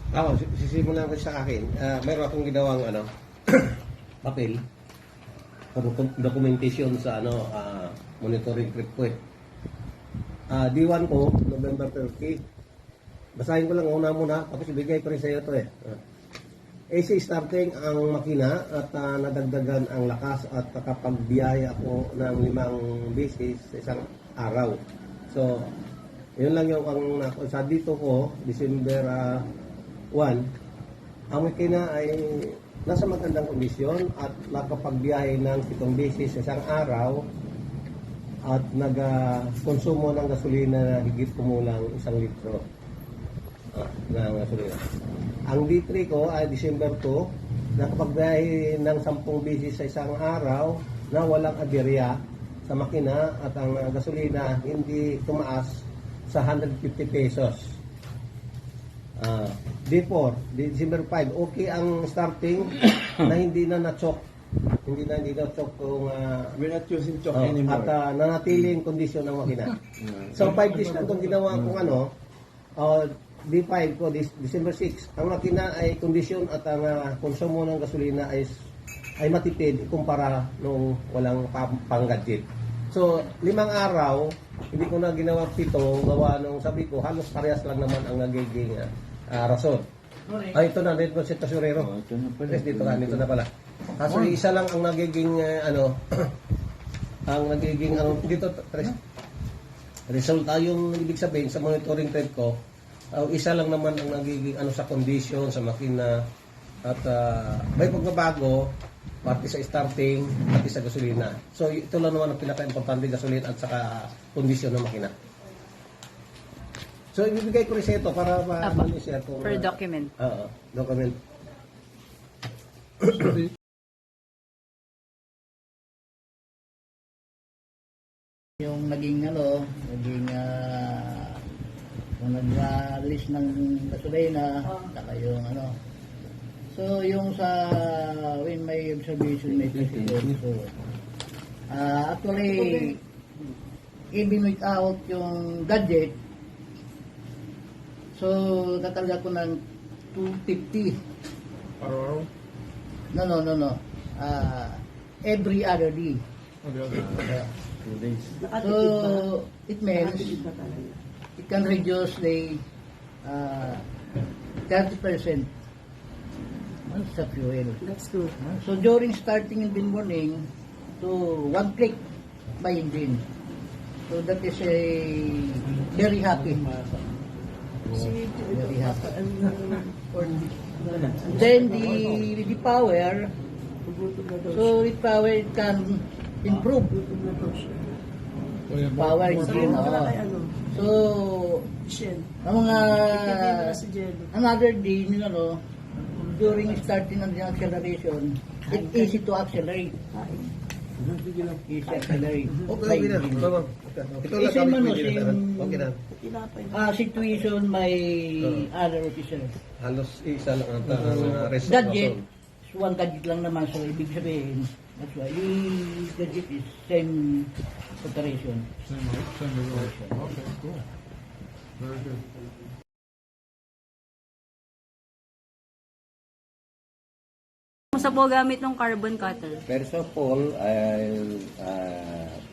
Ako, sisimulan ko sa akin. Meron akong ginawang papel, documentation sa monitoring trip ko eh. D1 ko, November 30. Basahin ko lang una muna, tapos ibigay ko rin sa iyo ito eh. AC starting ang makina at nadagdagan ang lakas at nakapagbiyahe ako ng 5 beses sa isang araw. So, yun lang yung sa dito ko, December 1, ang makina ay nasa magandang kondisyon at nakapagbiyahe ng 7 beses sa isang araw at nag-konsumo ng gasolina na higit kumulang 1 litro ng gasolina. Ang D3 ko ay December 2, nakapagbiyahe ng 10 beses sa isang araw na walang aberya sa makina at ang gasolina hindi tumaas sa 150 pesos. D4, December 5, okay ang starting na hindi na na-choke. Hindi na choke kung we're not using choke anymore. at nanatiling kondisyon ng makina. So 5 days lang itong ginawa kong D5 ko, December 6. Ang makina ay kondisyon at ang konsumo ng gasolina ay matipid kumpara nung walang pang-gadget. So 5 araw, hindi ko na ginawa 7, gawa nung sabi ko, halos parehas lang naman ang nagiging rason. Ito na, dito si Tasurero. Ito na pala. Dito na pala. Kaso isa lang ang nagiging dito resulta yung ibig sabihin sa monitoring trend ko, isa lang naman ang nagiging sa condition sa makina at may pagbabago pati sa starting pati sa gasolina. So ito lang naman ang pinaka-importante, gasolina at saka kondisyon ng makina. So ibibigay ko rin sa ito para ma-share ko per document. Document. Yung naging kung nag-release ng gasolina, saka yung So, yung sa when may observation, may procedure. So, actually, even without yung gadget, so, tatalga ko ng 250. Araw-araw? No. Every other day. Okay. 2 days. So, it means it can reduce the 30% sa fuel. That's good. So, during starting in the morning, to 1 click by engine. So, that is a very happy. Very happy. Then, the power, so with power, it can improve. Power engine. So, ang mga another day, during starting ng acceleration, it's easy to accelerate. Easy accelerate. Okay na. Ito lang Same Okay na. situation by other officers. Halos isa lang ang Gadget, one gadget lang naman, so ibig sabihin, that's why the gadget is same operation. Same operation. Okay, cool. Very good. Kumusta po gamit ng carbon cutter? First of all,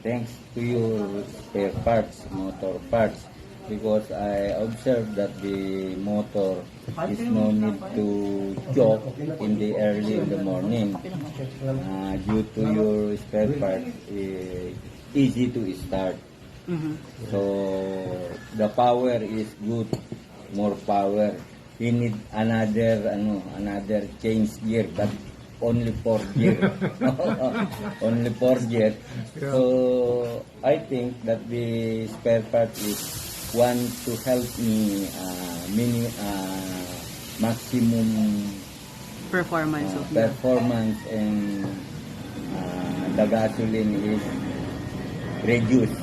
thanks to your spare parts, motor parts, because I observed that the motor is no need to choke in the early in the morning due to your spare parts easy to start. So the power is good, more power. We need another change gear, but only 4 gear. Only 4 gear. So I think that the spare part is one to help me maximum Performance of the performance, and the gasoline is reduced.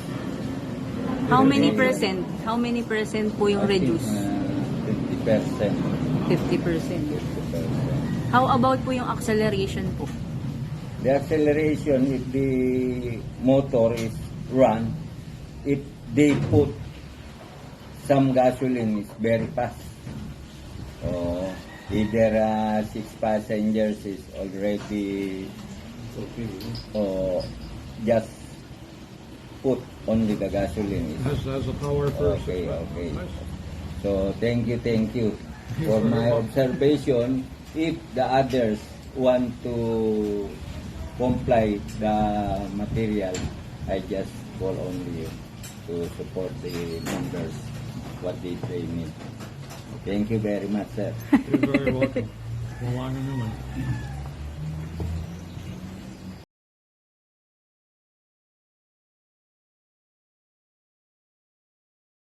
How many percent? How many percent po yung reduce? 50%. 50%. How about po yung acceleration po? The acceleration, if the motor is run, if they put some gasoline, is very fast. Oh, either 6 passengers is already Okay. or just put only the gasoline. Has a power first. Okay, okay. Nice. So thank you for my observation. If the others want to comply the material, I just call on you to support the members what they need. Thank you very much, sir. You're very welcome. Walang naman.